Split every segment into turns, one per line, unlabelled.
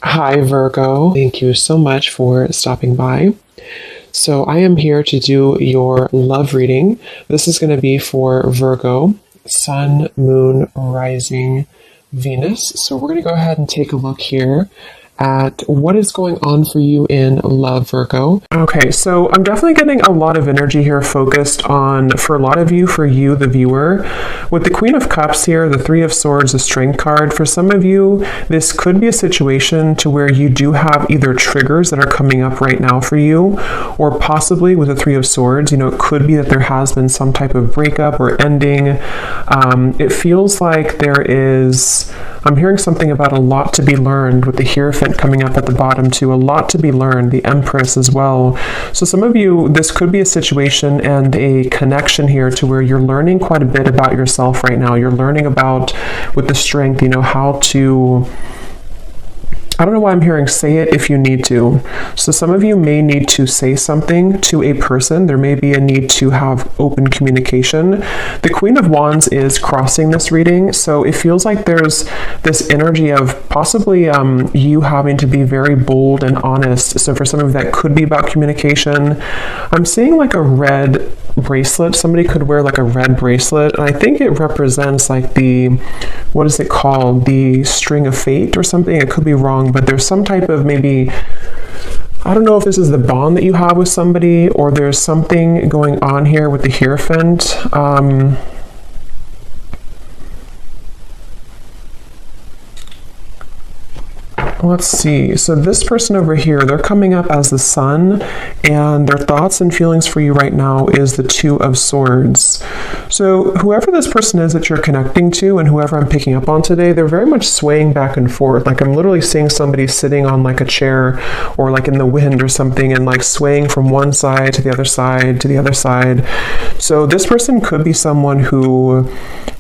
Hi, Virgo. Thank you so much for stopping by. So, I am here to do your love reading. This is going to be for Virgo, Sun, Moon, Rising, Venus. So, we're going to go ahead and take a look here at what is going on for you in love, Virgo. Okay, so I'm definitely getting a lot of energy here focused on, for a lot of you, for you, the viewer. With the Queen of Cups here, the Three of Swords, the Strength card, for some of you, this could be a situation to where you do have either triggers that are coming up right now for you, or possibly with the Three of Swords, it could be that there has been some type of breakup or ending. It feels like I'm hearing something about a lot to be learned with the Hierophant coming up at the bottom too, a lot to be learned, the Empress as well. So some of you, this could be a situation and a connection here to where you're learning quite a bit about yourself right now. You're learning about, with the Strength, how to, I don't know why I'm hearing say it if you need to. So some of you may need to say something to a person. There may be a need to have open communication. The Queen of Wands is crossing this reading. So it feels like there's this energy of possibly you having to be very bold and honest. So for some of you, that could be about communication. I'm seeing like a red bracelet. Somebody could wear like a red bracelet. And I think it represents like what is it called? The string of fate or something. It could be wrong, but there's some type of maybe, I don't know if this is the bond that you have with somebody, or there's something going on here with the Hierophant. Let's see. So this person over here, they're coming up as the Sun, and their thoughts and feelings for you right now is the Two of Swords. So whoever this person is that you're connecting to, and whoever I'm picking up on today, they're very much swaying back and forth. Like I'm literally seeing somebody sitting on like a chair or like in the wind or something, and like swaying from one side to the other side to the other side. So this person could be someone who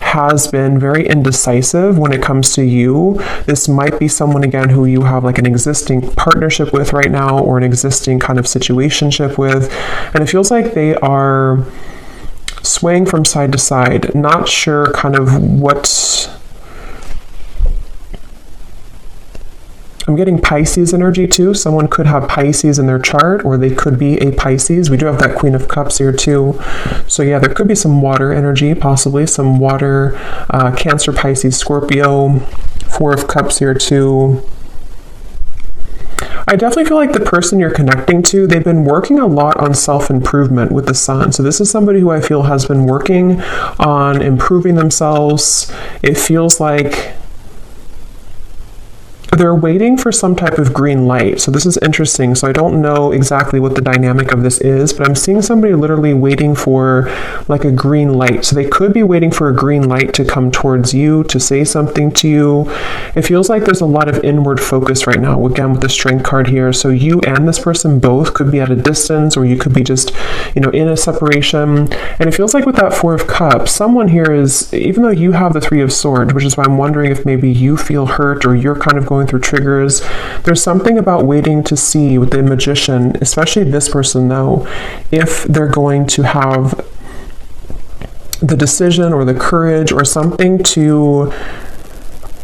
has been very indecisive when it comes to you. This might be someone, again, who you have like an existing partnership with right now, or an existing kind of situationship with, and it feels like they are swaying from side to side, not sure kind of what. I'm getting Pisces energy too. Someone could have Pisces in their chart, or they could be a Pisces. We do have that Queen of Cups here too. So yeah, there could be some water energy, possibly some water, Cancer, Pisces, Scorpio, Four of Cups here too. I definitely feel like the person you're connecting to, they've been working a lot on self-improvement with the Sun. So this is somebody who I feel has been working on improving themselves. It feels like they're waiting for some type of green light. So this is interesting. So I don't know exactly what the dynamic of this is, but I'm seeing somebody literally waiting for like a green light. So they could be waiting for a green light to come towards you, to say something to you. It feels like there's a lot of inward focus right now, again, with the Strength card here. So you and this person both could be at a distance, or you could be just, in a separation. And it feels like with that Four of Cups, someone here is, even though you have the Three of Swords, which is why I'm wondering if maybe you feel hurt, or you're kind of going through triggers. There's something about waiting to see with the Magician, especially this person though, if they're going to have the decision or the courage or something to.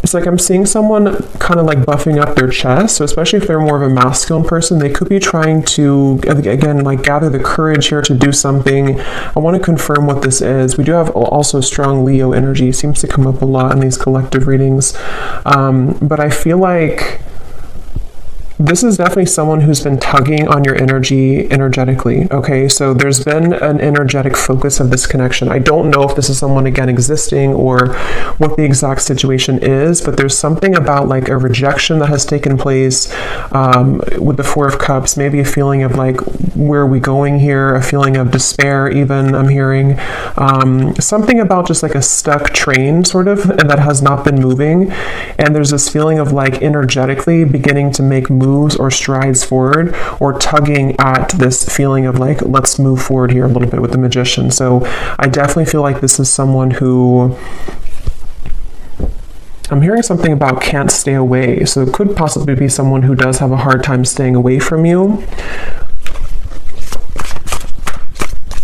It's like I'm seeing someone kind of like buffing up their chest. So especially if they're more of a masculine person, they could be trying to, again, like gather the courage here to do something. I want to confirm what this is. We do have also strong Leo energy. It seems to come up a lot in these collective readings. But I feel like this is definitely someone who's been tugging on your energy energetically, okay? So there's been an energetic focus of this connection. I don't know if this is someone, again, existing or what the exact situation is, but there's something about like a rejection that has taken place with the Four of Cups, maybe a feeling of like, where are we going here? A feeling of despair even, I'm hearing. Something about just like a stuck train sort of, and that has not been moving. And there's this feeling of like energetically beginning to make moves or strides forward, or tugging at this feeling of like, let's move forward here a little bit with the Magician. So I definitely feel like this is someone who, I'm hearing something about can't stay away. So it could possibly be someone who does have a hard time staying away from you.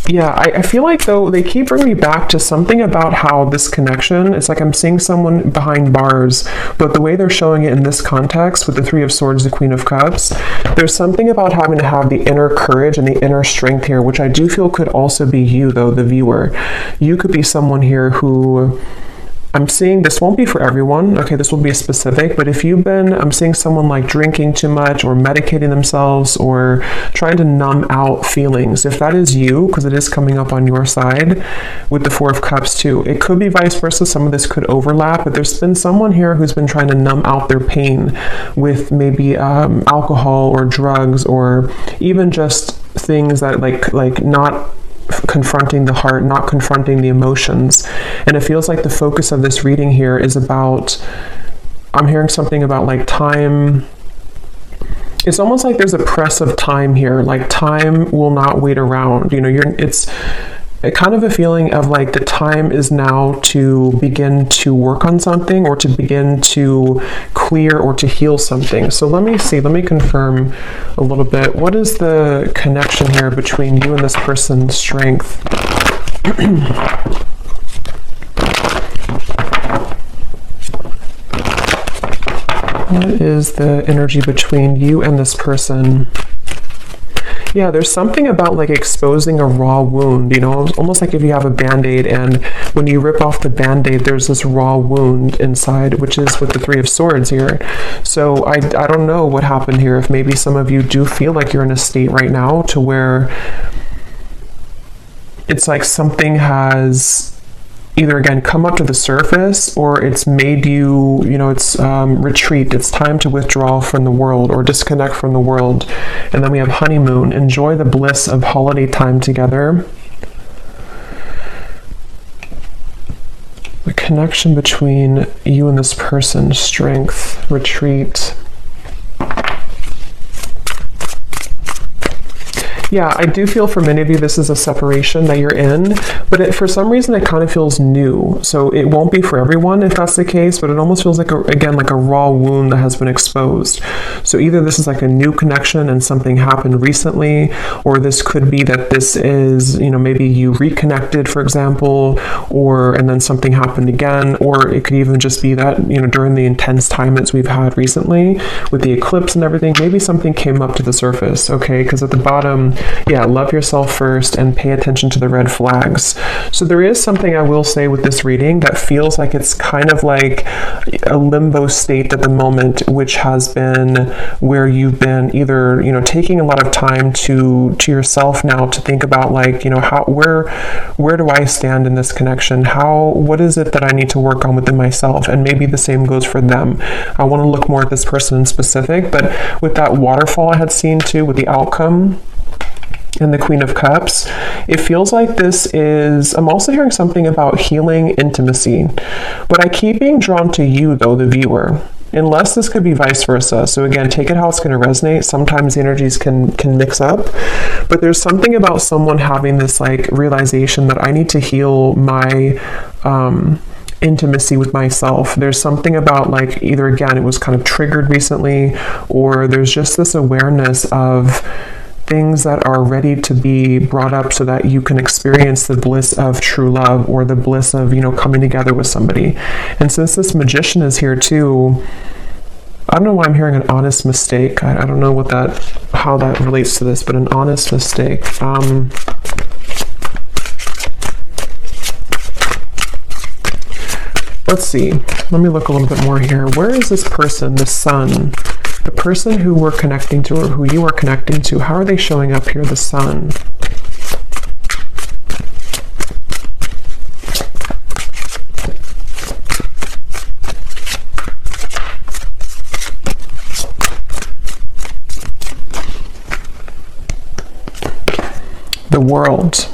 Yeah, I feel like though they keep bringing me back to something about how this connection, it's like I'm seeing someone behind bars, but the way they're showing it in this context with the Three of Swords, the Queen of Cups, there's something about having to have the inner courage and the inner strength here, which I do feel could also be you though, the viewer. You could be someone here who, I'm seeing this won't be for everyone, okay, this will be specific, but if you've been, I'm seeing someone like drinking too much or medicating themselves or trying to numb out feelings. If that is you, because it is coming up on your side with the Four of Cups too, it could be vice versa. Some of this could overlap, but there's been someone here who's been trying to numb out their pain with maybe alcohol or drugs or even just things that like not confronting the heart, not confronting the emotions. And it feels like the focus of this reading here is about, I'm hearing something about like time. It's almost like there's a press of time here, like time will not wait around. You know, it's a kind of a feeling of like the time is now to begin to work on something or to begin to clear or to heal something. So let me see, let me confirm a little bit. What is the connection here between you and this person's strength? What is the energy between you and this person? Yeah, there's something about like exposing a raw wound, you know, almost like if you have a band-aid and when you rip off the band-aid, there's this raw wound inside, which is with the Three of Swords here. So I don't know what happened here. If maybe some of you do feel like you're in a state right now to where it's like something has either again come up to the surface or it's made you, you know, it's retreat. It's time to withdraw from the world or disconnect from the world. And then we have honeymoon. Enjoy the bliss of holiday time together. The connection between you and this person, strength, retreat. Yeah, I do feel for many of you this is a separation that you're in, but for some reason it kind of feels new. So it won't be for everyone if that's the case, but it almost feels like, again, like a raw wound that has been exposed. So either this is like a new connection and something happened recently, or this could be that this is, you know, maybe you reconnected, for example, and then something happened again, or it could even just be that, you know, during the intense time that we've had recently with the eclipse and everything, maybe something came up to the surface, okay? Because at the bottom, yeah, love yourself first and pay attention to the red flags. So there is something I will say with this reading that feels like it's kind of like a limbo state at the moment, which has been where you've been either, you know, taking a lot of time to yourself now to think about like, you know, where do I stand in this connection? What is it that I need to work on within myself? And maybe the same goes for them. I want to look more at this person in specific, but with that waterfall I had seen too, with the outcome and the Queen of Cups, it feels like this is, I'm also hearing something about healing intimacy, but I keep being drawn to you though, the viewer, unless this could be vice versa. So again, take it how it's going to resonate. Sometimes the energies can mix up, but there's something about someone having this like realization that I need to heal my intimacy with myself. There's something about like either again it was kind of triggered recently, or there's just this awareness of things that are ready to be brought up so that you can experience the bliss of true love or the bliss of, you know, coming together with somebody. And since this Magician is here too, I don't know why I'm hearing an honest mistake. I don't know how that relates to this, but an honest mistake. Let's see. Let me look a little bit more here. Where is this person, the Sun? The person who we're connecting to or who you are connecting to, how are they showing up here, the Sun? The World.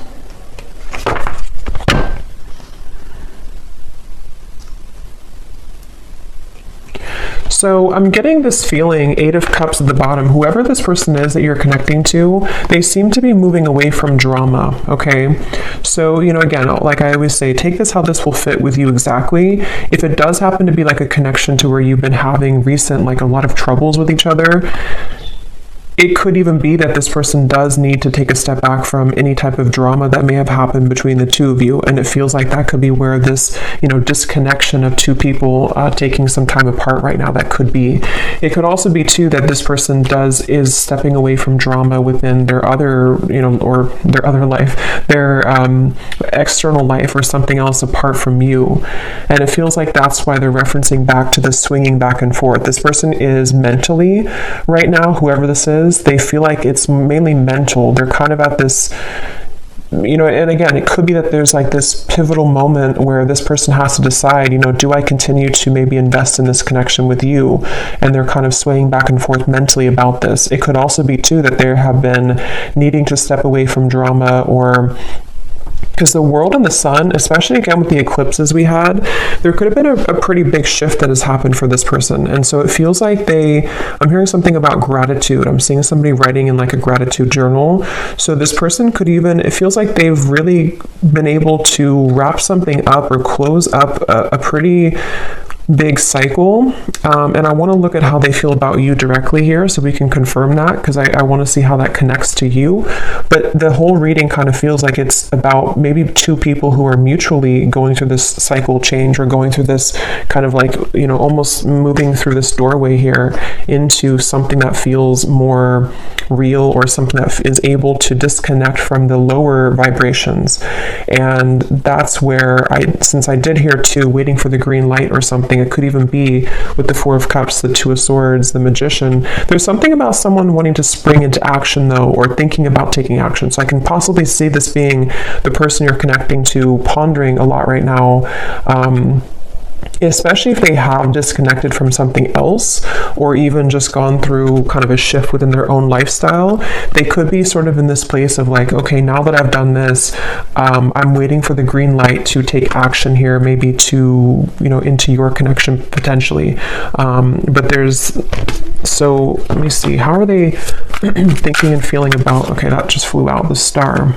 So I'm getting this feeling, Eight of Cups at the bottom, whoever this person is that you're connecting to, they seem to be moving away from drama, okay? So, you know, again, like I always say, take this how this will fit with you exactly. If it does happen to be like a connection to where you've been having recent, like a lot of troubles with each other, it could even be that this person does need to take a step back from any type of drama that may have happened between the two of you, and it feels like that could be where this, disconnection of two people taking some time apart right now, that could be. It could also be too that this person is stepping away from drama within their other, or their other life, their external life, or something else apart from you. And it feels like that's why they're referencing back to the swinging back and forth. This person is mentally, right now, whoever this is, they feel like it's mainly mental. They're kind of at this, and again, it could be that there's like this pivotal moment where this person has to decide, do I continue to maybe invest in this connection with you? And they're kind of swaying back and forth mentally about this. It could also be too that they have been needing to step away from drama, or because the world and the sun, especially again with the eclipses we had, there could have been a pretty big shift that has happened for this person. And so it feels like I'm hearing something about gratitude. I'm seeing somebody writing in like a gratitude journal. So this person could even, it feels like they've really been able to wrap something up or close up a pretty big cycle, and I want to look at how they feel about you directly here so we can confirm that, because I want to see how that connects to you. But the whole reading kind of feels like it's about maybe two people who are mutually going through this cycle change, or going through this kind of like, almost moving through this doorway here into something that feels more real, or something that is able to disconnect from the lower vibrations. And that's where since I did hear too, waiting for the green light or something, it could even be with the Four of Cups, the Two of Swords, the Magician. There's something about someone wanting to spring into action though, or thinking about taking action. So I can possibly see this being the person you're connecting to, pondering a lot right now, especially if they have disconnected from something else, or even just gone through kind of a shift within their own lifestyle. They could be sort of in this place of like, okay, now that I've done this, I'm waiting for the green light to take action here, maybe to, into your connection potentially. So let me see, how are they thinking and feeling about, okay, that just flew out, the star.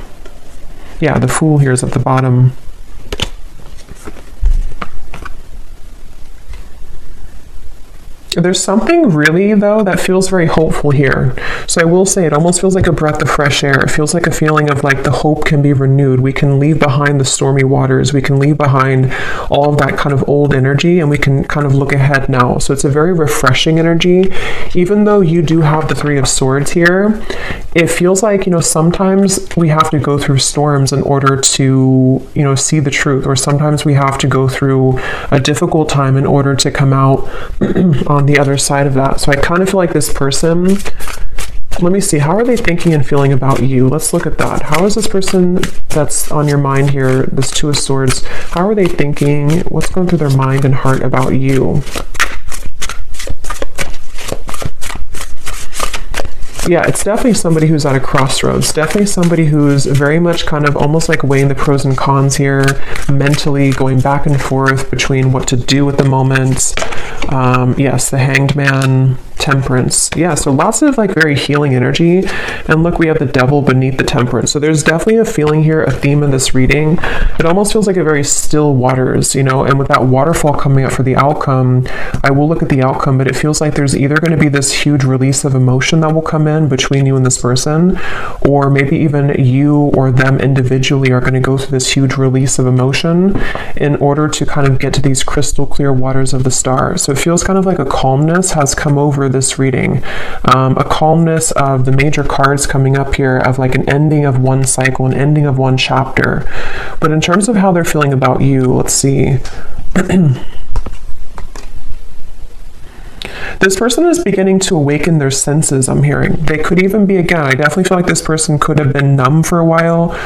Yeah, the Fool here is at the bottom. There's something really, though, that feels very hopeful here. So I will say it almost feels like a breath of fresh air. It feels like a feeling of like the hope can be renewed. We can leave behind the stormy waters. We can leave behind all of that kind of old energy, and we can kind of look ahead now. So it's a very refreshing energy. Even though you do have the Three of Swords here, it feels like, sometimes we have to go through storms in order to, see the truth. Or sometimes we have to go through a difficult time in order to come out on the other side of that. So I kind of feel like this person, let me see, how are they thinking and feeling about you? Let's look at that. How is this person that's on your mind here, this Two of Swords, how are they thinking? What's going through their mind and heart about you? Yeah, it's definitely somebody who's at a crossroads. Definitely somebody who's very much kind of almost like weighing the pros and cons here, mentally going back and forth between what to do at the moment. Yes, the Hanged Man, Temperance. Yeah, so lots of like very healing energy. And look, we have the Devil beneath the Temperance. So there's definitely a feeling here, a theme in this reading. It almost feels like a very still waters, and with that waterfall coming up for the outcome, I will look at the outcome, but it feels like there's either going to be this huge release of emotion that will come in between you and this person, or maybe even you or them individually are going to go through this huge release of emotion in order to kind of get to these crystal clear waters of the star. So it feels kind of like a calmness has come over this reading, a calmness of the major cards coming up here, of like an ending of one cycle, an ending of one chapter. But in terms of how they're feeling about you, let's see. This person is beginning to awaken their senses, I'm hearing. They could even be, again, I definitely feel like this person could have been numb for a while,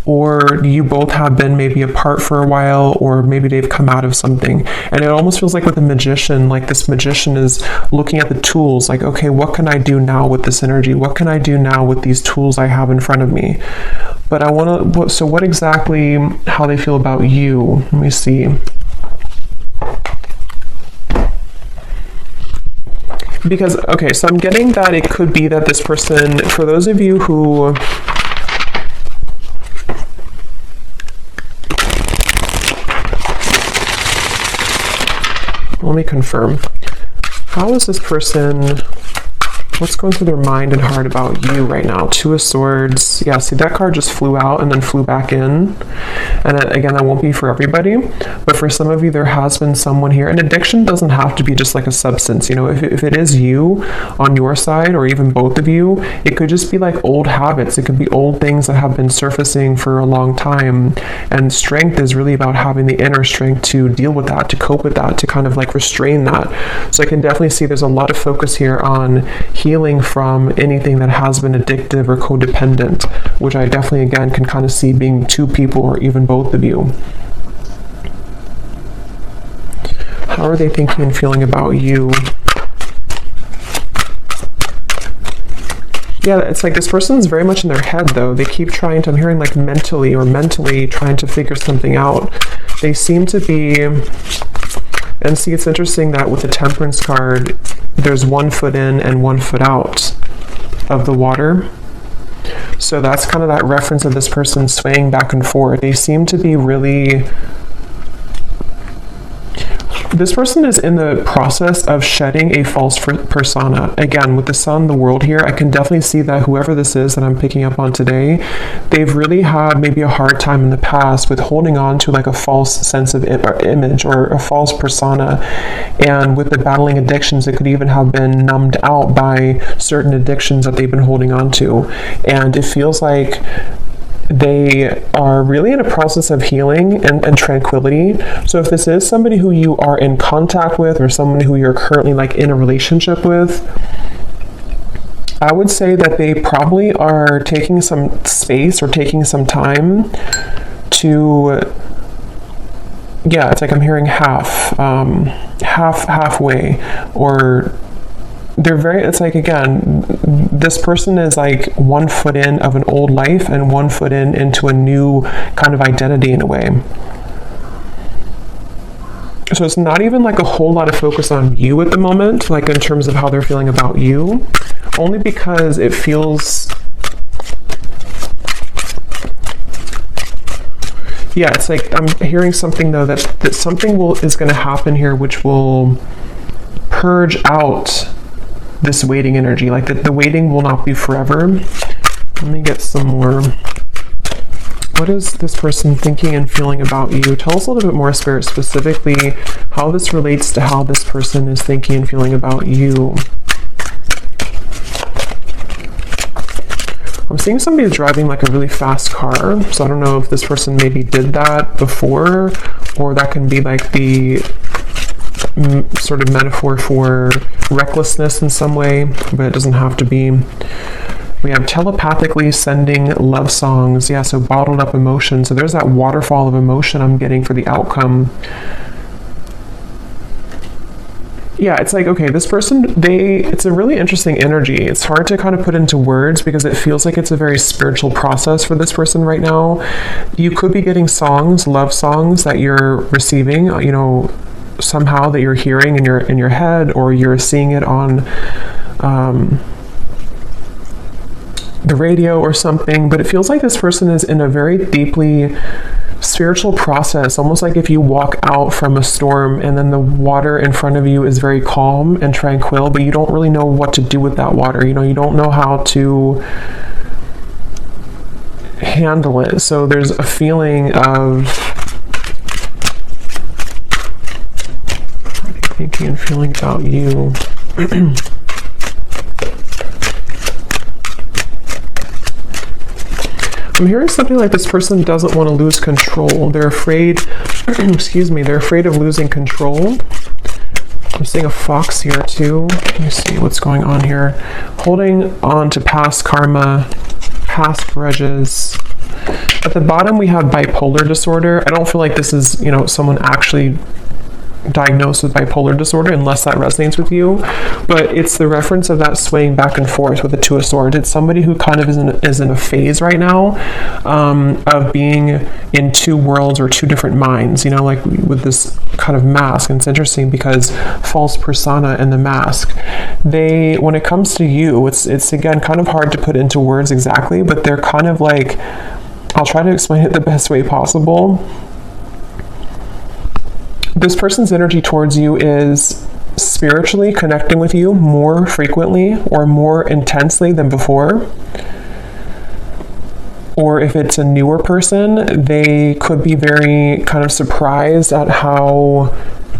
or you both have been maybe apart for a while, or maybe they've come out of something. And it almost feels like with the Magician, like this Magician is looking at the tools, like, okay, what can I do now with this energy? What can I do now with these tools I have in front of me? But I want to, so what exactly, how they feel about you? Let me see. Because, okay, so I'm getting that it could be that this person, for those of you who, let me confirm. How is this person What's going through their mind and heart about you right now? Two of Swords. Yeah, see, that card just flew out and then flew back in. And again, that won't be for everybody. But for some of you, there has been someone here. And addiction doesn't have to be just like a substance. You know, if it is you on your side, or even both of you, it could just be like old habits. It could be old things that have been surfacing for a long time. And strength is really about having the inner strength to deal with that, to cope with that, to kind of like restrain that. So I can definitely see there's a lot of focus here on healing from anything that has been addictive or codependent, which I definitely, again, can kind of see being two people or even both of you. How are they thinking and feeling about you? Yeah, it's like this person's very much in their head, though. They keep trying to, I'm hearing like mentally trying to figure something out. They seem to be, and see, it's interesting that with the Temperance card, there's 1 foot in and 1 foot out of the water. So that's kind of that reference of this person swaying back and forth. They seem to be really, this person is in the process of shedding a false persona. Again, with the Sun, the World here, I can definitely see that whoever this is that I'm picking up on today, they've really had maybe a hard time in the past with holding on to like a false sense of image or a false persona. And with the battling addictions, it could even have been numbed out by certain addictions that they've been holding on to. And it feels like they are really in a process of healing and tranquility. So if this is somebody who you are in contact with, or someone who you're currently like in a relationship with, I would say that they probably are taking some space or taking some time to, yeah, it's like I'm hearing halfway, or they're very, it's like, again, this person is like 1 foot in of an old life and 1 foot in into a new kind of identity in a way. So it's not even like a whole lot of focus on you at the moment, like in terms of how they're feeling about you, only because it feels, yeah, it's like I'm hearing something though that something is going to happen here which will purge out this waiting energy, like the waiting will not be forever. Let me get some more. What is this person thinking and feeling about you? Tell us a little bit more, Spirit, specifically how this relates to how this person is thinking and feeling about you. I'm seeing somebody driving like a really fast car, so I don't know if this person maybe did that before, or that can be like the sort of metaphor for recklessness in some way, but it doesn't have to be. We have telepathically sending love songs. Yeah, so bottled up emotion. So there's that waterfall of emotion I'm getting for the outcome. Yeah, it's like, okay, this person, it's a really interesting energy. It's hard to kind of put into words because it feels like it's a very spiritual process for this person right now. You could be getting songs, love songs that you're receiving, you know, somehow that you're hearing in your head, or you're seeing it on the radio or something. But it feels like this person is in a very deeply spiritual process, almost like if you walk out from a storm and then the water in front of you is very calm and tranquil, but you don't really know what to do with that water. You know, you don't know how to handle it. So there's a feeling of thinking and feeling about you. I'm hearing something like this person doesn't want to lose control. They're afraid, excuse me, they're afraid of losing control. I'm seeing a fox here too. Let me see what's going on here. Holding on to past karma, past grudges. At the bottom we have bipolar disorder. I don't feel like this is, you know, someone actually diagnosed with bipolar disorder, unless that resonates with you, but it's the reference of that swaying back and forth with the Two of Swords. It's somebody who kind of is in a phase right now of being in two worlds or two different minds, you know, like with this kind of mask. And it's interesting because false persona and the mask, when it comes to you, it's again kind of hard to put into words exactly, but they're kind of like, I'll try to explain it the best way possible. This person's energy towards you is spiritually connecting with you more frequently or more intensely than before. Or if it's a newer person, they could be very kind of surprised at how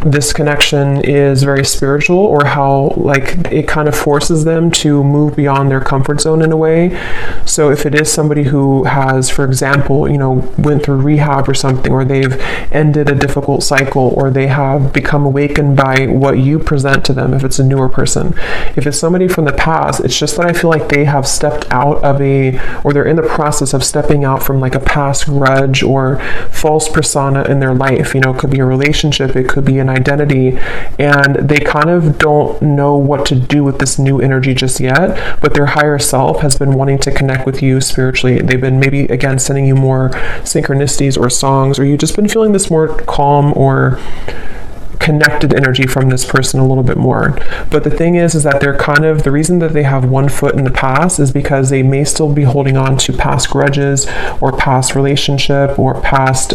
this connection is very spiritual, or how like it kind of forces them to move beyond their comfort zone in a way. So if it is somebody who has, for example, you know, went through rehab or something, or they've ended a difficult cycle, or they have become awakened by what you present to them, if it's a newer person. If it's somebody from the past, it's just that I feel like they have stepped out of or they're in the process of stepping out from like a past grudge or false persona in their life. You know, it could be a relationship, it could be an identity, and they kind of don't know what to do with this new energy just yet, but their higher self has been wanting to connect with you spiritually. They've been maybe, again, sending you more synchronicities or songs, or you've just been feeling this more calm or connected energy from this person a little bit more. But the thing is that they're kind of, the reason that they have one foot in the past is because they may still be holding on to past grudges or past relationship or past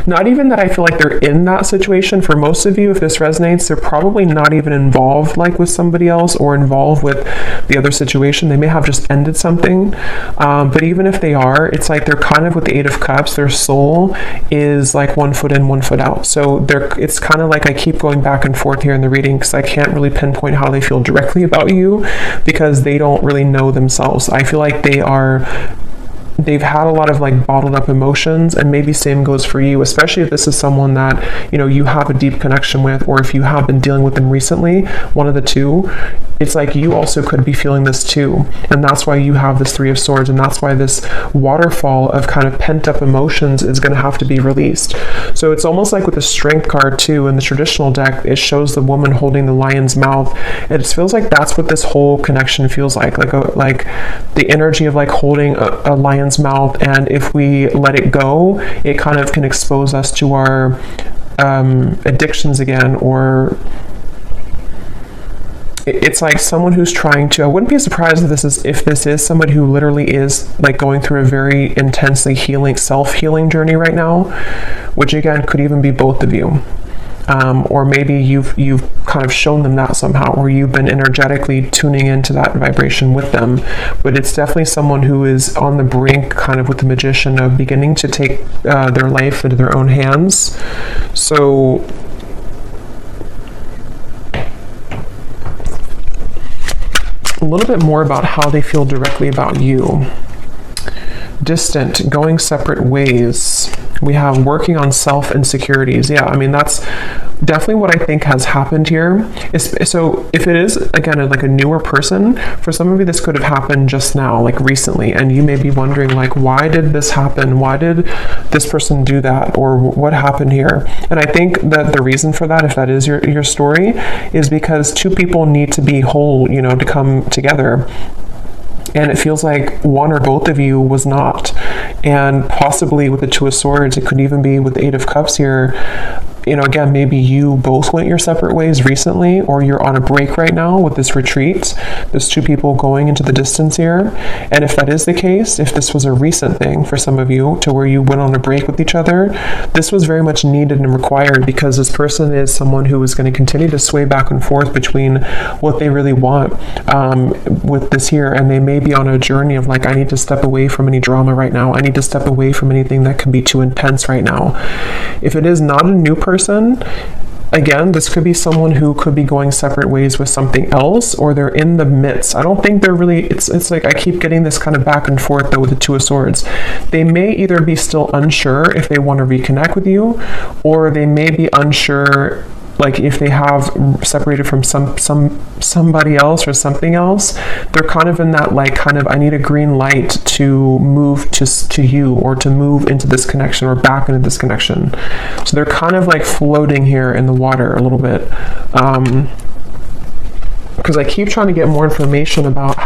not even that I feel like they're in that situation. For most of you, if this resonates, they're probably not even involved like with somebody else or involved with the other situation. They may have just ended something. But even if they are, it's like they're kind of with the Eight of Cups, their soul is like one foot in, one foot out. So it's kind of like I keep going back and forth here in the reading because I can't really pinpoint how they feel directly about you because they don't really know themselves. I feel like they've had a lot of like bottled up emotions, and maybe same goes for you, especially if this is someone that, you know, you have a deep connection with, or if you have been dealing with them recently, one of the two. It's like you also could be feeling this too, and that's why you have this Three of Swords, and that's why this waterfall of kind of pent up emotions is going to have to be released. So it's almost like with the Strength card too in the traditional deck, it shows the woman holding the lion's mouth. It feels like that's what this whole connection feels like the energy of like holding a lion's mouth, and if we let it go, it kind of can expose us to our addictions again, or it's like someone who's trying to, I wouldn't be surprised if this is somebody who literally is like going through a very intensely self-healing journey right now, which again could even be both of you. Or maybe you've kind of shown them that somehow, or you've been energetically tuning into that vibration with them. But it's definitely someone who is on the brink, kind of with the Magician, of beginning to take their life into their own hands. So a little bit more about how they feel directly about you. Distant, going separate ways. We have working on self-insecurities. Yeah, I mean, that's definitely what I think has happened here. So if it is, again, like a newer person, for some of you, this could have happened just now, like recently, and you may be wondering, like, why did this happen? Why did this person do that? Or what happened here? And I think that the reason for that, if that is your story, is because two people need to be whole, you know, to come together. And it feels like one or both of you was not. And possibly with the Two of Swords, it could even be with the Eight of Cups here. You know, again, maybe you both went your separate ways recently, or you're on a break right now with this retreat. There's two people going into the distance here. And if that is the case, if this was a recent thing for some of you to where you went on a break with each other, this was very much needed and required, because this person is someone who is going to continue to sway back and forth between what they really want with this here. And they may be on a journey of like, I need to step away from any drama right now. I need to step away from anything that can be too intense right now. If it is not a new person, again, this could be someone who could be going separate ways with something else, or they're in the midst. I don't think they're really, it's like I keep getting this kind of back and forth though with the Two of Swords. They may either be still unsure if they want to reconnect with you, or they may be unsure, like if they have separated from somebody else or something else. They're kind of in that like kind of, I need a green light to move to you, or to move into this connection, or back into this connection. So they're kind of like floating here in the water a little bit. Because I keep trying to get more information about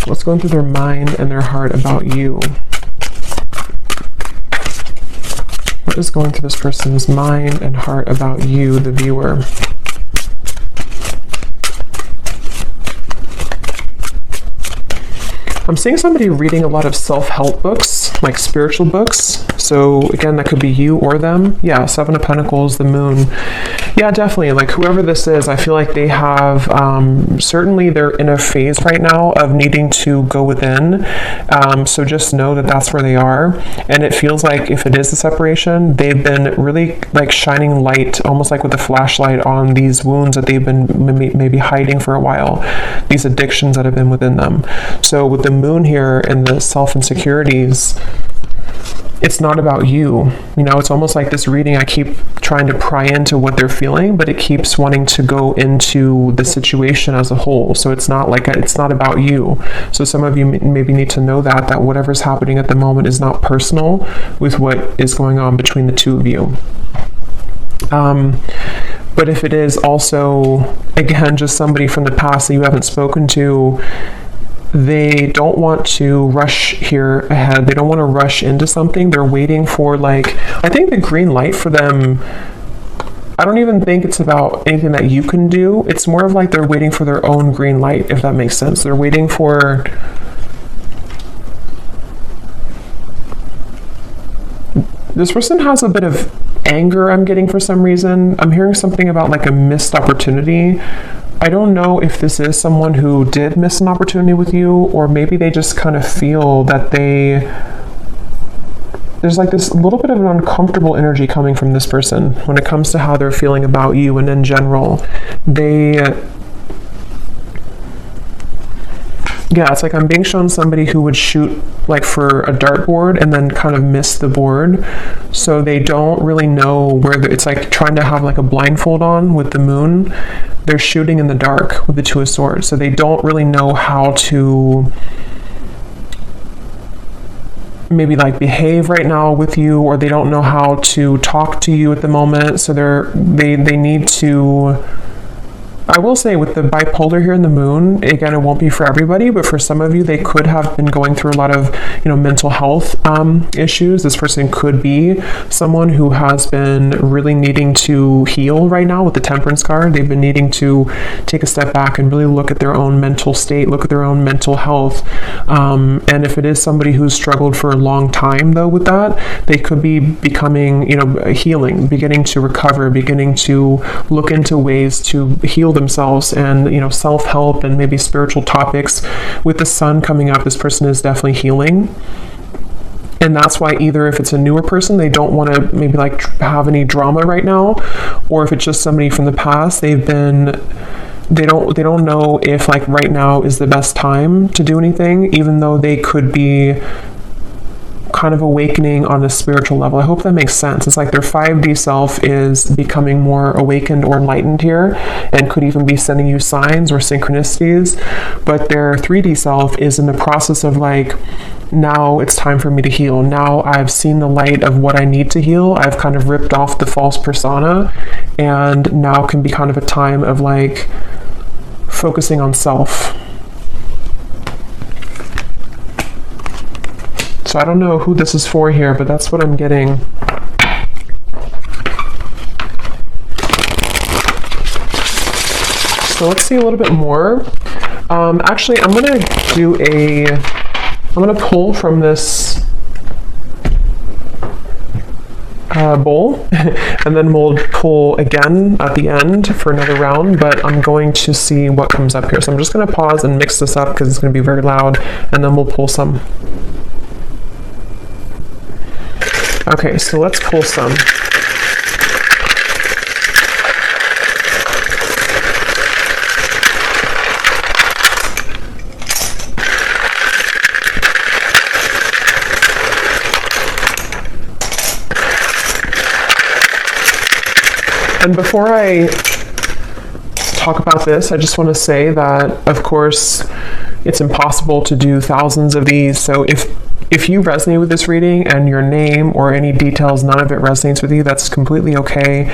what's going through their mind and their heart about you. What is going through this person's mind and heart about you, the viewer? I'm seeing somebody reading a lot of self-help books, like spiritual books. So again, that could be you or them. Yeah, Seven of Pentacles, the Moon. Yeah, definitely. Like whoever this is, I feel like they have, certainly they're in a phase right now of needing to go within. So just know that that's where they are. And it feels like if it is a separation, they've been really like shining light, almost like with a flashlight on these wounds that they've been maybe hiding for a while, these addictions that have been within them. So with the moon here and the self-insecurities, it's not about you. You know, it's almost like this reading, I keep trying to pry into what they're feeling, but it keeps wanting to go into the situation as a whole. So it's not like, it's not about you. So some of you maybe need to know that whatever's happening at the moment is not personal with what is going on between the two of you. But if it is also, again, just somebody from the past that you haven't spoken to, they don't want to rush here ahead. They don't want to rush into something. They're waiting for, like, I think the green light for them, I don't even think it's about anything that you can do. It's more of like they're waiting for their own green light, if that makes sense. They're waiting for, this person has a bit of anger, I'm getting, for some reason. I'm hearing something about like a missed opportunity. I don't know if this is someone who did miss an opportunity with you, or maybe they just kind of feel that there's like this little bit of an uncomfortable energy coming from this person when it comes to how they're feeling about you. And in general, yeah, it's like I'm being shown somebody who would shoot like for a dartboard and then kind of miss the board. So they don't really know where it's like trying to have like a blindfold on with the moon. They're shooting in the dark with the Two of Swords. So they don't really know how to maybe like behave right now with you, or they don't know how to talk to you at the moment. So they need to, I will say with the bipolar here in the moon, again, it won't be for everybody, but for some of you, they could have been going through a lot of, mental health issues. This person could be someone who has been really needing to heal right now with the Temperance card. They've been needing to take a step back and really look at their own mental state, look at their own mental health. And if it is somebody who's struggled for a long time, though, with that, they could be becoming, healing, beginning to recover, beginning to look into ways to heal themselves, and self-help and maybe spiritual topics. With the sun coming up, this person is definitely healing. And that's why either if it's a newer person, they don't want to maybe like have any drama right now, or if it's just somebody from the past, they don't know if like right now is the best time to do anything, even though they could be kind of awakening on a spiritual level. I hope that makes sense. It's like their 5D self is becoming more awakened or enlightened here, and could even be sending you signs or synchronicities, but their 3D self is in the process of like, now it's time for me to heal. Now I've seen the light of what I need to heal. I've kind of ripped off the false persona, and now can be kind of a time of like focusing on self. So I don't know who this is for here, but that's what I'm getting. So let's see a little bit more. Actually, I'm going to pull from this bowl, and then we'll pull again at the end for another round, but I'm going to see what comes up here. So I'm just going to pause and mix this up because it's going to be very loud, and then we'll pull some. Okay, so let's pull some. And before I talk about this, I just want to say that, of course, it's impossible to do thousands of these. So if you resonate with this reading and your name or any details, none of it resonates with you, that's completely okay.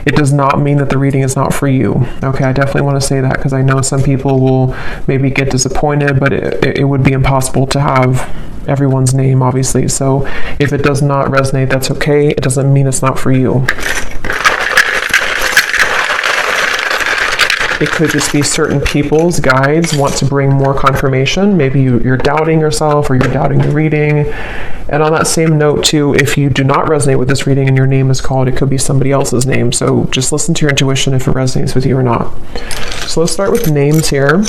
It does not mean that the reading is not for you. Okay, I definitely want to say that because I know some people will maybe get disappointed, but it would be impossible to have everyone's name, obviously. So if it does not resonate, that's okay. It doesn't mean it's not for you. It could just be certain people's guides want to bring more confirmation. Maybe you're doubting yourself or you're doubting the reading. And on that same note too, if you do not resonate with this reading and your name is called, it could be somebody else's name. So just listen to your intuition if it resonates with you or not. So let's start with names here.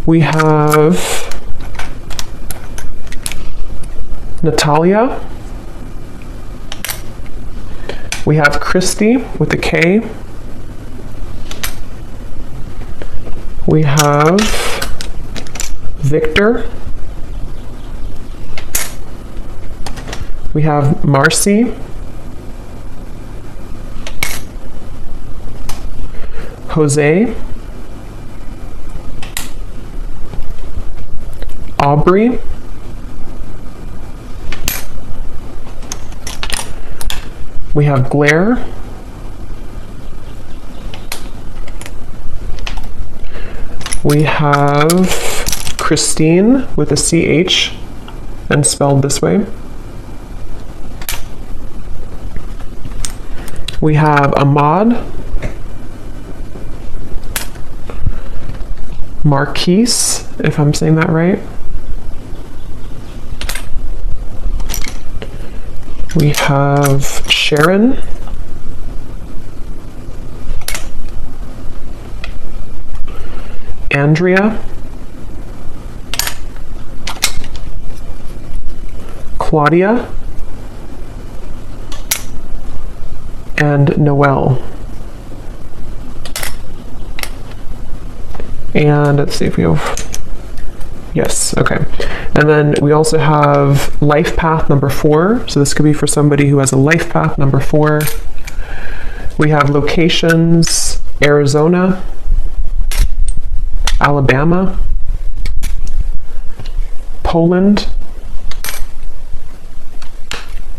We have Natalia. We have Christy with a K. We have Victor. We have Marcy. Jose. Aubrey. We have Blair. We have Christine with a CH and spelled this way. We have Ahmad. Marquise, if I'm saying that right. We have Sharon. Andrea. Claudia. And Noelle. And let's see if we have, yes, okay. And then we also have life path number 4. So this could be for somebody who has a life path number 4. We have locations, Arizona, Alabama, Poland,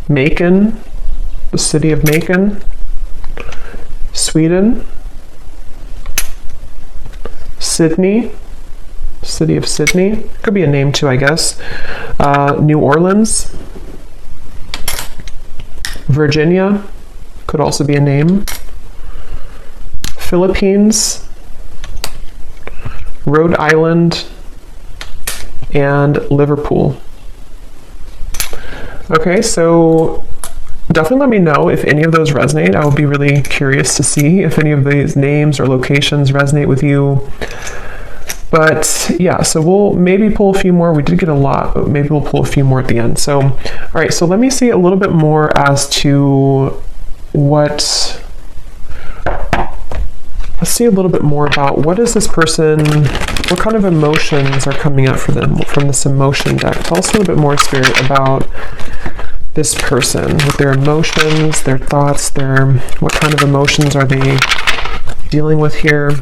Macon, the city of Macon, Sweden, Sydney, city of Sydney, could be a name too, I guess, New Orleans, Virginia, could also be a name, Philippines, Rhode Island, and Liverpool. Okay, so definitely let me know if any of those resonate. I would be really curious to see if any of these names or locations resonate with you. But yeah, so we'll maybe pull a few more. We did get a lot, but maybe we'll pull a few more at the end. So, all right, so let me see a little bit more as to what, let's see a little bit more about what is this person, what kind of emotions are coming up for them from this emotion deck. Tell us a little bit more, Spirit, about this person with their emotions, their thoughts, what kind of emotions are they dealing with here?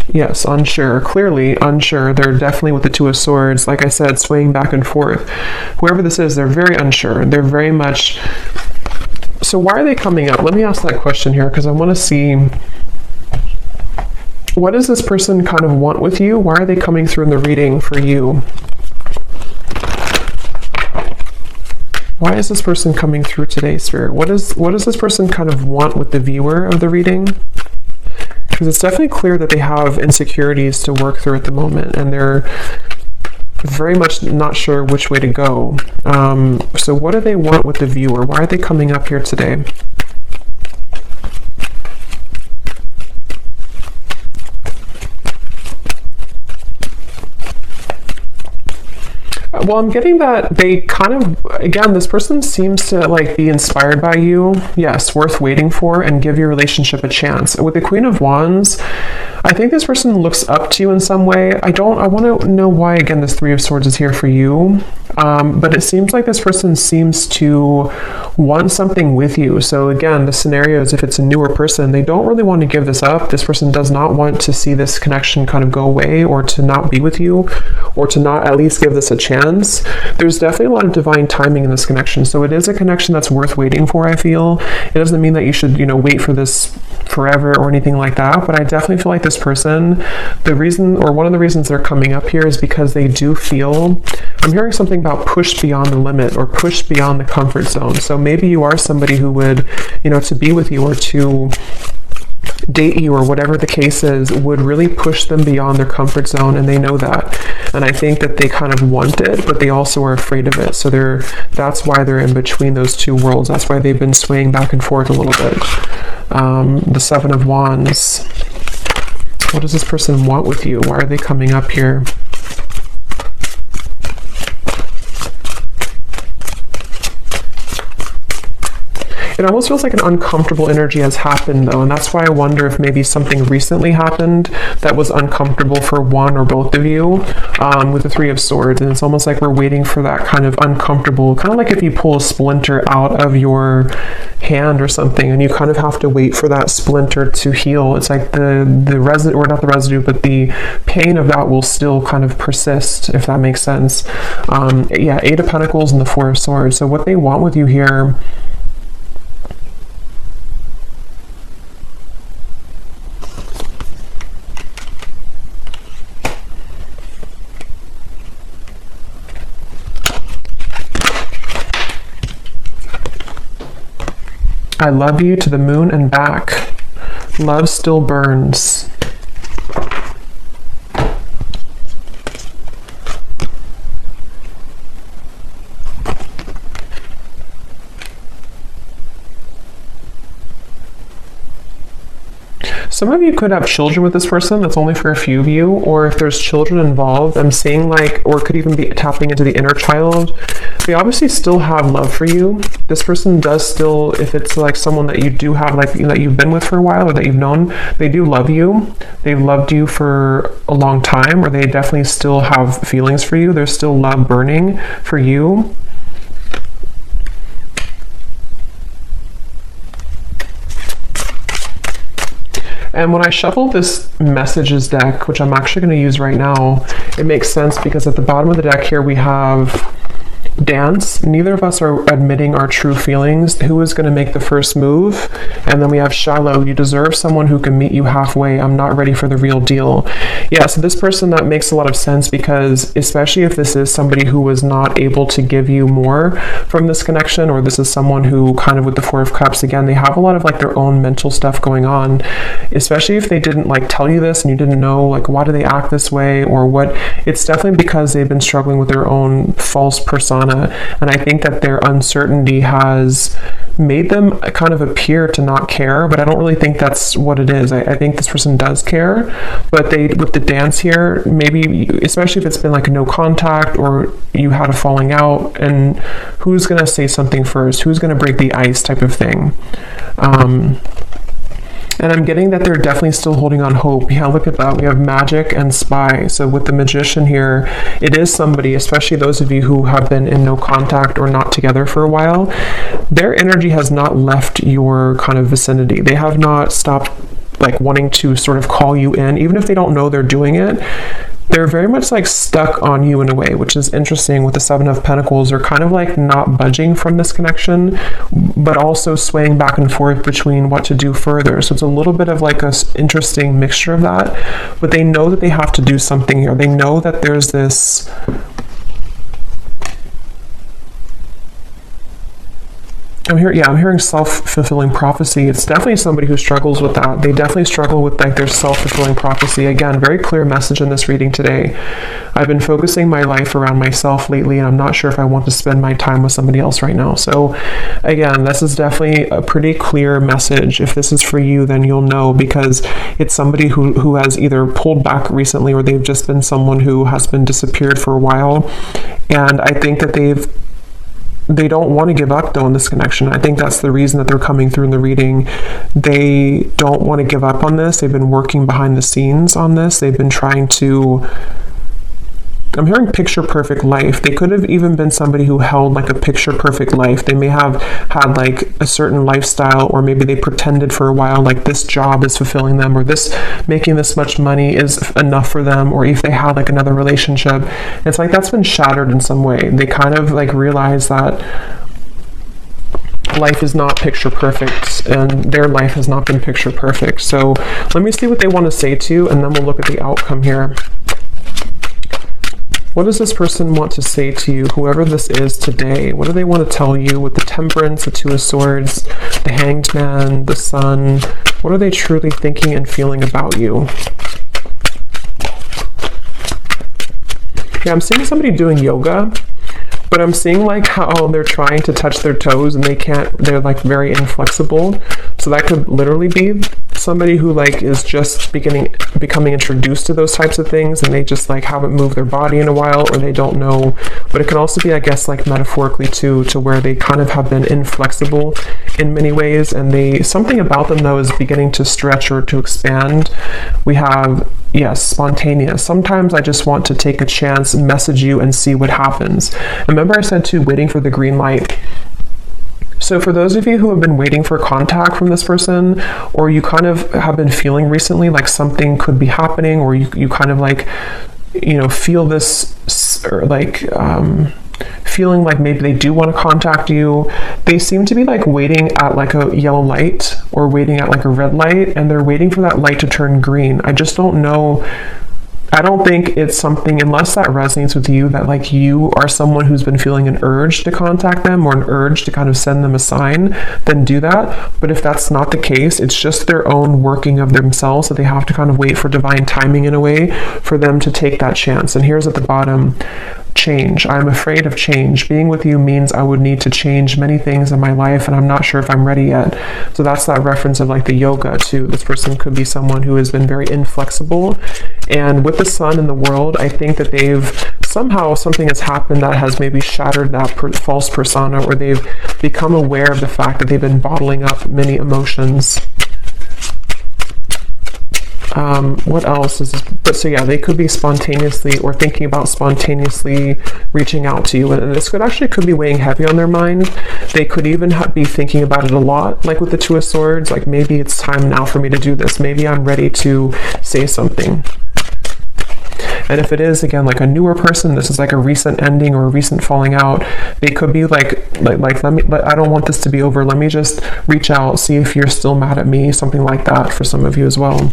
Yes, unsure, clearly unsure. They're definitely with the Two of Swords, like I said, swaying back and forth. Whoever this is, they're very unsure. They're very much, so why are they coming up? Let me ask that question here, because I want to see, what does this person kind of want with you? Why are they coming through in the reading for you? Why is this person coming through today, Spirit? What does this person kind of want with the viewer of the reading? Because it's definitely clear that they have insecurities to work through at the moment, and they're very much not sure which way to go. So what do they want with the viewer? Why are they coming up here today? Well, I'm getting that they kind of, again, this person seems to like be inspired by you. Yes, worth waiting for, and give your relationship a chance. With the Queen of Wands, I think this person looks up to you in some way. I want to know why, again, this Three of Swords is here for you. But it seems like this person seems to want something with you. So again, the scenario is if it's a newer person, they don't really want to give this up. This person does not want to see this connection kind of go away, or to not be with you, or to not at least give this a chance. There's definitely a lot of divine timing in this connection. So it is a connection that's worth waiting for, I feel. It doesn't mean that you should, wait for this forever or anything like that, but I definitely feel like this person, the reason, or one of the reasons they're coming up here is because they do feel, I'm hearing something about push beyond the limit or push beyond the comfort zone. So maybe you are somebody who would, you know, to be with you or to date you or whatever the case is, would really push them beyond their comfort zone, and they know that. And I think that they kind of want it, but they also are afraid of it. So that's why they're in between those two worlds. That's why they've been swaying back and forth a little bit. The Seven of Wands. What does this person want with you? Why are they coming up here? It almost feels like an uncomfortable energy has happened, though, and that's why I wonder if maybe something recently happened that was uncomfortable for one or both of you, with the Three of Swords. And it's almost like we're waiting for that kind of uncomfortable, kind of like if you pull a splinter out of your hand or something, and you kind of have to wait for that splinter to heal. It's like the residue, or not the residue, but the pain of that will still kind of persist, if that makes sense. Yeah, Eight of Pentacles and the Four of Swords. So what they want with you here, I love you to the moon and back. Love still burns. Some of you could have children with this person. That's only for a few of you. Or if there's children involved, I'm seeing like, or it could even be tapping into the inner child. They obviously still have love for you. This person does still, if it's like someone that you do have, like that you've been with for a while or that you've known, they do love you. They've loved you for a long time, or they definitely still have feelings for you. There's still love burning for you. And when I shuffle this messages deck, which I'm actually going to use right now, it makes sense because at the bottom of the deck here we have dance. Neither of us are admitting our true feelings. Who is going to make the first move? And then we have shallow. You deserve someone who can meet you halfway. I'm not ready for the real deal. Yeah, so this person, that makes a lot of sense because especially if this is somebody who was not able to give you more from this connection, or this is someone who kind of with the Four of Cups, again, they have a lot of like their own mental stuff going on, especially if they didn't like tell you this and you didn't know like why do they act this way or what. It's definitely because they've been struggling with their own false persona. And I think that their uncertainty has made them kind of appear to not care, but I don't really think that's what it is. I think this person does care, but they, with the dance here, maybe, especially if it's been like a no contact or you had a falling out, and who's going to say something first? Who's going to break the ice type of thing? And I'm getting that they're definitely still holding on hope. Yeah, look at that. We have Magic and Spy. So with the Magician here, it is somebody, especially those of you who have been in no contact or not together for a while, their energy has not left your kind of vicinity. They have not stopped like wanting to sort of call you in, even if they don't know they're doing it. They're very much like stuck on you in a way, which is interesting. With the Seven of Pentacles, they're kind of like not budging from this connection, but also swaying back and forth between what to do further. So it's a little bit of like a interesting mixture of that, but they know that they have to do something here. They know that there's this I'm hearing self-fulfilling prophecy. It's definitely somebody who struggles with that. They definitely struggle with like their self-fulfilling prophecy. Again, very clear message in this reading today. I've been focusing my life around myself lately, and I'm not sure if I want to spend my time with somebody else right now. So again, this is definitely a pretty clear message. If this is for you, then you'll know, because it's somebody who has either pulled back recently, or they've just been someone who has been disappeared for a while. And I think that they don't want to give up though in this connection. I think that's the reason that they're coming through in the reading. They don't want to give up on this. They've been working behind the scenes on this. They've been trying to, I'm hearing picture perfect life. They could have even been somebody who held like a picture perfect life. They may have had like a certain lifestyle, or maybe they pretended for a while like this job is fulfilling them, or this making this much money is enough for them, or if they had like another relationship. It's like that's been shattered in some way. They kind of like realize that life is not picture perfect, and their life has not been picture perfect. So let me see what they want to say to you, and then we'll look at the outcome here. What does this person want to say to you, whoever this is today? What do they want to tell you with the Temperance, the Two of Swords, the Hanged Man, the Sun? What are they truly thinking and feeling about you? Yeah, I'm seeing somebody doing yoga, but I'm seeing like how they're trying to touch their toes and they can't, they're like very inflexible. So that could literally be somebody who like is just becoming introduced to those types of things, and they just like haven't moved their body in a while, or they don't know. But it can also be, I guess, like metaphorically too, to where they kind of have been inflexible in many ways, and something about them though is beginning to stretch or to expand. We have, yes, spontaneous. Sometimes I just want to take a chance, message you, and see what happens. Remember I said too, waiting for the green light. So for those of you who have been waiting for contact from this person, or you kind of have been feeling recently like something could be happening, or you kind of like, you know, feel this, or like feeling like maybe they do want to contact you, they seem to be like waiting at like a yellow light or waiting at like a red light, and they're waiting for that light to turn green. I just don't know. I don't think it's something, unless that resonates with you, that like you are someone who's been feeling an urge to contact them or an urge to kind of send them a sign, then do that. But if that's not the case, it's just their own working of themselves, so they have to kind of wait for divine timing in a way for them to take that chance. And here's at the bottom, change. I'm afraid of change. Being with you means I would need to change many things in my life, and I'm not sure if I'm ready yet. So that's that reference of like the yoga too. This person could be someone who has been very inflexible, and with the Sun in the world, I think that somehow something has happened that has maybe shattered that false persona, or they've become aware of the fact that they've been bottling up many emotions. What else is this? But so yeah, they could be spontaneously or thinking about spontaneously reaching out to you, and this could be weighing heavy on their mind. They could even be thinking about it a lot, like with the Two of Swords, like maybe it's time now for me to do this. Maybe I'm ready to say something. And if it is, again, like a newer person, this is like a recent ending or a recent falling out, they could be like I don't want this to be over. Let me just reach out, see if you're still mad at me, something like that for some of you as well.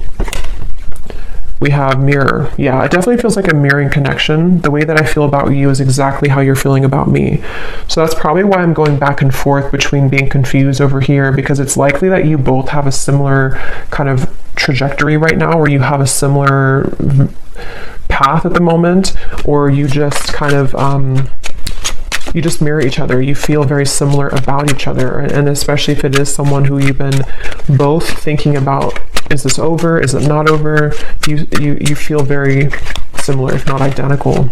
We have mirror. Yeah, it definitely feels like a mirroring connection. The way that I feel about you is exactly how you're feeling about me. So that's probably why I'm going back and forth between being confused over here, because it's likely that you both have a similar kind of trajectory right now, or you have a similar path at the moment, or you just kind of you just mirror each other. You feel very similar about each other, and especially if it is someone who you've been both thinking about, is this over, is it not over, you feel very similar, if not identical.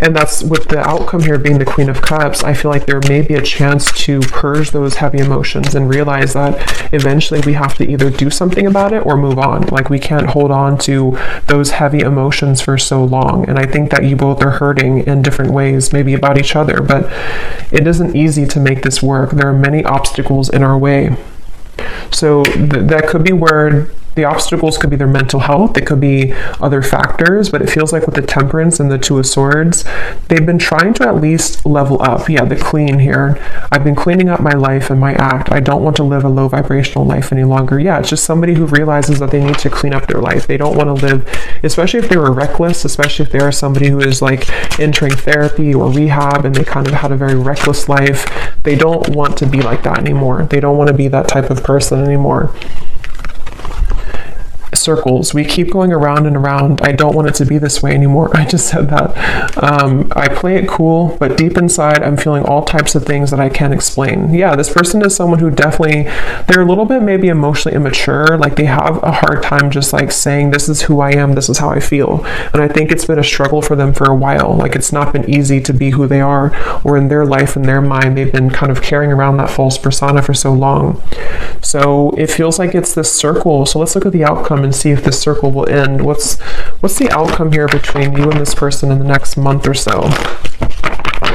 And that's with the outcome here being the Queen of Cups. I feel like there may be a chance to purge those heavy emotions and realize that eventually we have to either do something about it or move on. Like we can't hold on to those heavy emotions for so long. And I think that you both are hurting in different ways, maybe about each other, but it isn't easy to make this work. There are many obstacles in our way. So that could be where the obstacles could be their mental health, it could be other factors, but it feels like with the Temperance and the Two of Swords, they've been trying to at least level up. Yeah, the Queen here. I've been cleaning up my life and my act. I don't want to live a low vibrational life any longer. Yeah, it's just somebody who realizes that they need to clean up their life. They don't want to live, especially if they were reckless, especially if they are somebody who is like entering therapy or rehab and they kind of had a very reckless life. They don't want to be like that anymore. They don't want to be that type of person anymore. Circles. We keep going around and around. I don't want it to be this way anymore. I just said that. I play it cool, but deep inside, I'm feeling all types of things that I can't explain. Yeah, this person is someone who definitely, they're a little bit maybe emotionally immature. Like they have a hard time just like saying, this is who I am, this is how I feel. And I think it's been a struggle for them for a while. Like it's not been easy to be who they are, or in their life, in their mind, they've been kind of carrying around that false persona for so long. So it feels like it's this circle. So let's look at the outcome and see if this circle will end. What's the outcome here between you and this person in the next month or so?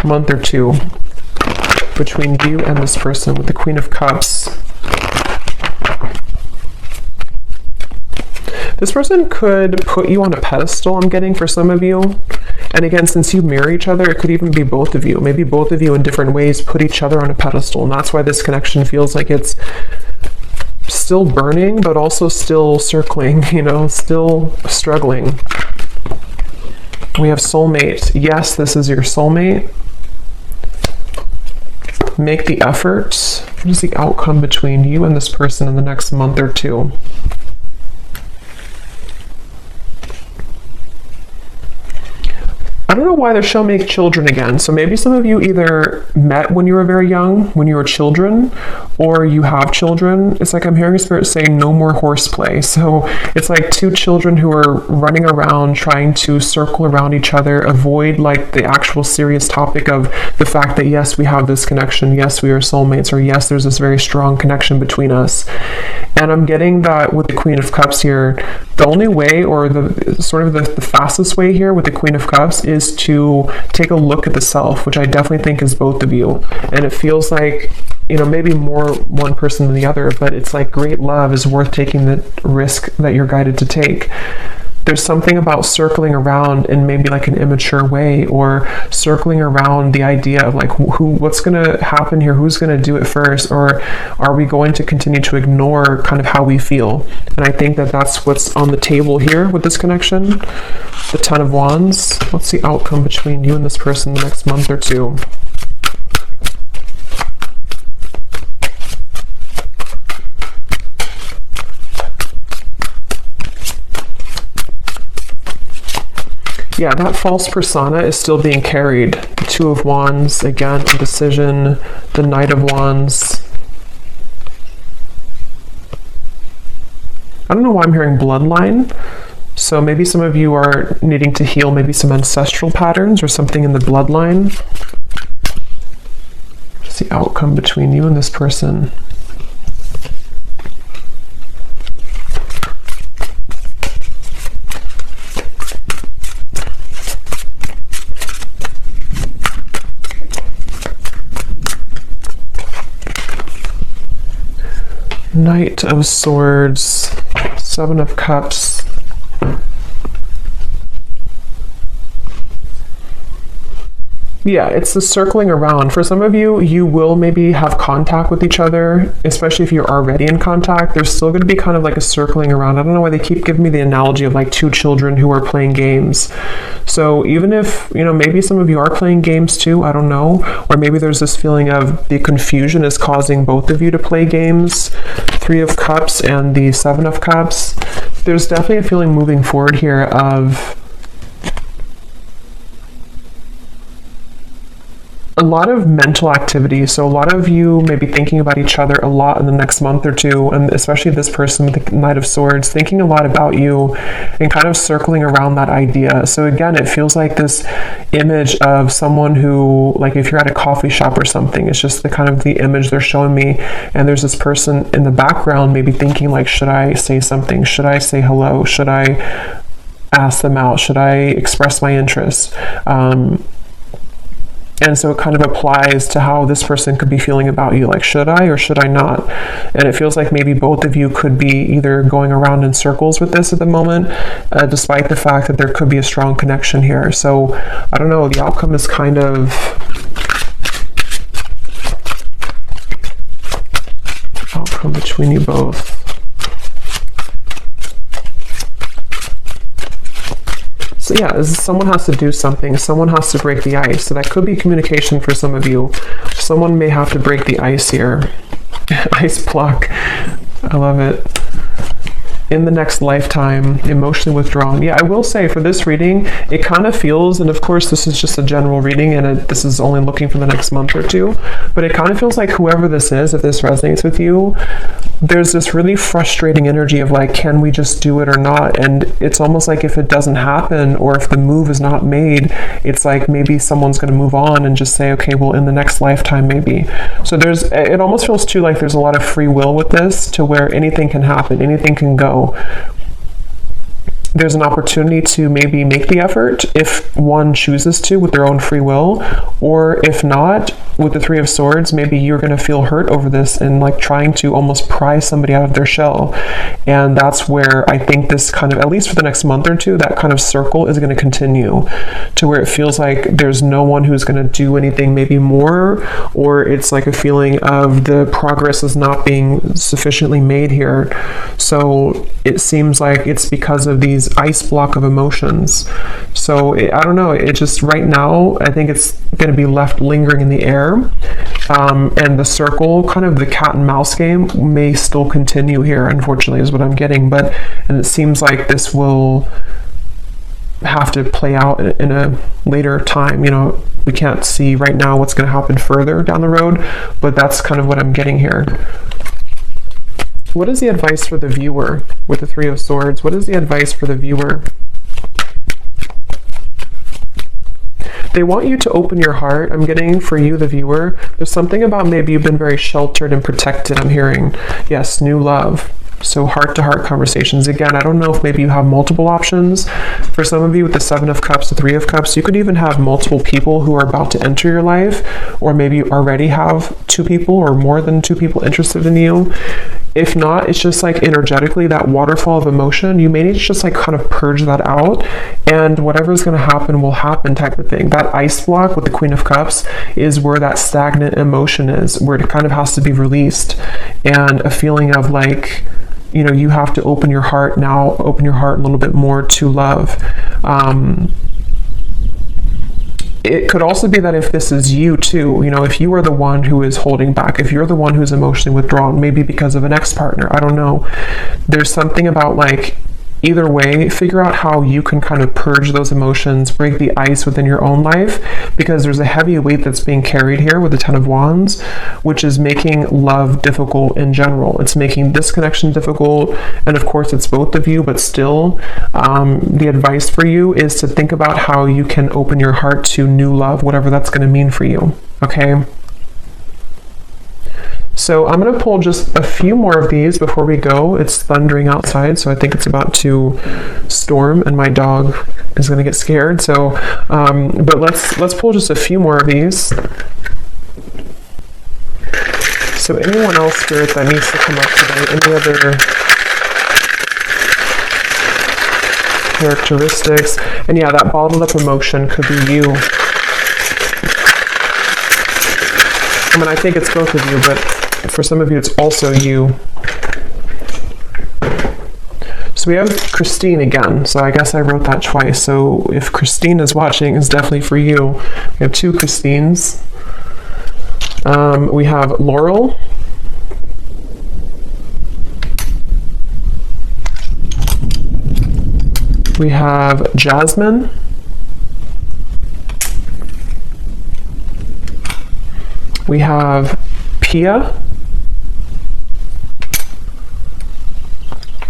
Month or two. Between you and this person with the Queen of Cups. This person could put you on a pedestal, I'm getting, for some of you. And again, since you mirror each other, it could even be both of you. Maybe both of you in different ways put each other on a pedestal. And that's why this connection feels like it's still burning, but also still circling, you know, still struggling. We have soulmate. Yes, this is your soulmate. Make the effort. What is the outcome between you and this person in the next month or two? I don't know why they're showing me children again. So maybe some of you either met when you were very young, when you were children, or you have children. It's like I'm hearing Spirit say no more horseplay. So it's like two children who are running around trying to circle around each other, avoid like the actual serious topic of the fact that yes, we have this connection, yes, we are soulmates, or yes, there's this very strong connection between us. And I'm getting that with the Queen of Cups here. The only way, or the sort of the fastest way here with the Queen of Cups is to take a look at the self, which I definitely think is both of you. And it feels like, you know, maybe more one person than the other, but it's like great love is worth taking the risk that you're guided to take. There's something about circling around in maybe like an immature way, or circling around the idea of like what's going to happen here, who's going to do it first, or are we going to continue to ignore kind of how we feel? And I think that that's what's on the table here with this connection. The Ten of Wands. What's the outcome between you and this person the next month or two? Yeah, that false persona is still being carried. The Two of Wands, again, indecision, the Knight of Wands. I don't know why I'm hearing bloodline. So maybe some of you are needing to heal maybe some ancestral patterns or something in the bloodline. What's the outcome between you and this person? Knight of Swords, Seven of Cups. Yeah, it's the circling around. For some of you, you will maybe have contact with each other, especially if you're already in contact. There's still going to be kind of like a circling around. I don't know why they keep giving me the analogy of like two children who are playing games. So even if, you know, maybe some of you are playing games too, I don't know. Or maybe there's this feeling of the confusion is causing both of you to play games. Three of Cups and the Seven of Cups. There's definitely a feeling moving forward here of a lot of mental activity. So a lot of you may be thinking about each other a lot in the next month or two, and especially this person with the Knight of Swords, thinking a lot about you and kind of circling around that idea. So again, it feels like this image of someone who, like if you're at a coffee shop or something, it's just the kind of the image they're showing me, and there's this person in the background maybe thinking like, should I say something? Should I say hello? Should I ask them out? Should I express my interest? And so it kind of applies to how this person could be feeling about you, like, should I or should I not? And it feels like maybe both of you could be either going around in circles with this at the moment, despite the fact that there could be a strong connection here. So I don't know, the outcome is kind of outcome between you both. So yeah, someone has to do something. Someone has to break the ice. So that could be communication for some of you. Someone may have to break the ice here. Ice block. I love it. In the next lifetime, emotionally withdrawn. Yeah, I will say for this reading, it kind of feels, and of course this is just a general reading and this is only looking for the next month or two, but it kind of feels like whoever this is, if this resonates with you, there's this really frustrating energy of like, can we just do it or not? And it's almost like if it doesn't happen or if the move is not made, it's like maybe someone's going to move on and just say, okay, well, in the next lifetime maybe. So it almost feels too like there's a lot of free will with this, to where anything can happen, anything can go. there's an opportunity to maybe make the effort if one chooses to with their own free will, or if not, with the Three of Swords, maybe you're going to feel hurt over this and like trying to almost pry somebody out of their shell. And that's where I think this kind of, at least for the next month or two, that kind of circle is going to continue to where it feels like there's no one who's going to do anything maybe more, or it's like a feeling of the progress is not being sufficiently made here. So it seems like it's because of these ice block of emotions. So I don't know, it just right now I think it's going to be left lingering in the air, and the circle, kind of the cat and mouse game, may still continue here, unfortunately, is what I'm getting. And it seems like this will have to play out in a later time. You know, we can't see right now what's going to happen further down the road, but that's kind of what I'm getting here. What is the advice for the viewer with the Three of Swords? What is the advice for the viewer? They want you to open your heart. I'm getting for you, the viewer. There's something about maybe you've been very sheltered and protected, I'm hearing. Yes, new love. So heart-to-heart conversations. Again, I don't know if maybe you have multiple options. For some of you with the Seven of Cups, the Three of Cups, you could even have multiple people who are about to enter your life, or maybe you already have two people or more than two people interested in you. If not, it's just like energetically that waterfall of emotion. You may need to just like kind of purge that out, and whatever's going to happen will happen type of thing. That ice block with the Queen of Cups is where that stagnant emotion is, where it kind of has to be released, and a feeling of like, you know, you have to open your heart now, open your heart a little bit more to love. It could also be that if this is you too, you know, if you are the one who is holding back, if you're the one who's emotionally withdrawn, maybe because of an ex-partner, I don't know. There's something about like, either way, figure out how you can kind of purge those emotions, break the ice within your own life, because there's a heavy weight that's being carried here with the Ten of Wands, which is making love difficult in general. It's making this connection difficult, and of course it's both of you, but still, the advice for you is to think about how you can open your heart to new love, whatever that's going to mean for you, okay? So I'm going to pull just a few more of these before we go. It's thundering outside, so I think it's about to storm, and my dog is going to get scared. So, but let's pull just a few more of these. So anyone else, Spirit, that needs to come up today? Any other characteristics? And yeah, that bottled up emotion could be you. I mean, I think it's both of you, but for some of you, it's also you. So we have Christine again. So I guess I wrote that twice. So if Christine is watching, it's definitely for you. We have two Christines. We have Laurel. We have Jasmine. We have Pia.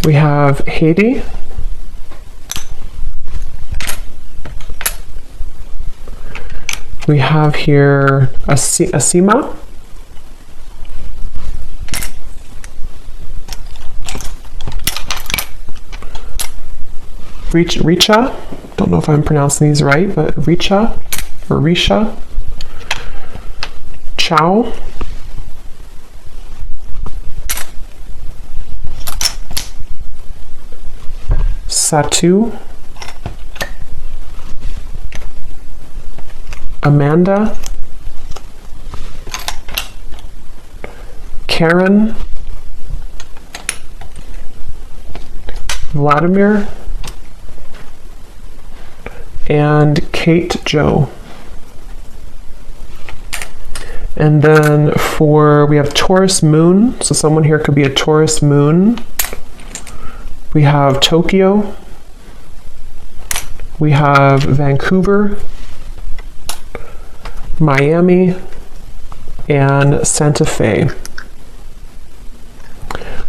We have Haiti. We have here Asima. Richa. Don't know if I'm pronouncing these right, but Richa or Risha. Chow. Satu. Amanda. Karen. Vladimir. And Kate Joe. And then we have Taurus Moon. So someone here could be a Taurus Moon. We have Tokyo. We have Vancouver, Miami, and Santa Fe.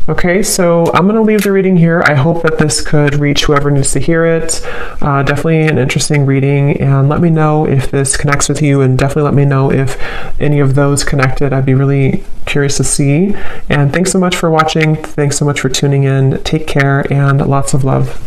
Okay, so I'm going to leave the reading here. I hope that this could reach whoever needs to hear it. Definitely an interesting reading, and let me know if this connects with you, and definitely let me know if any of those connected. I'd be really curious to see. And thanks so much for watching. Thanks so much for tuning in. Take care, and lots of love.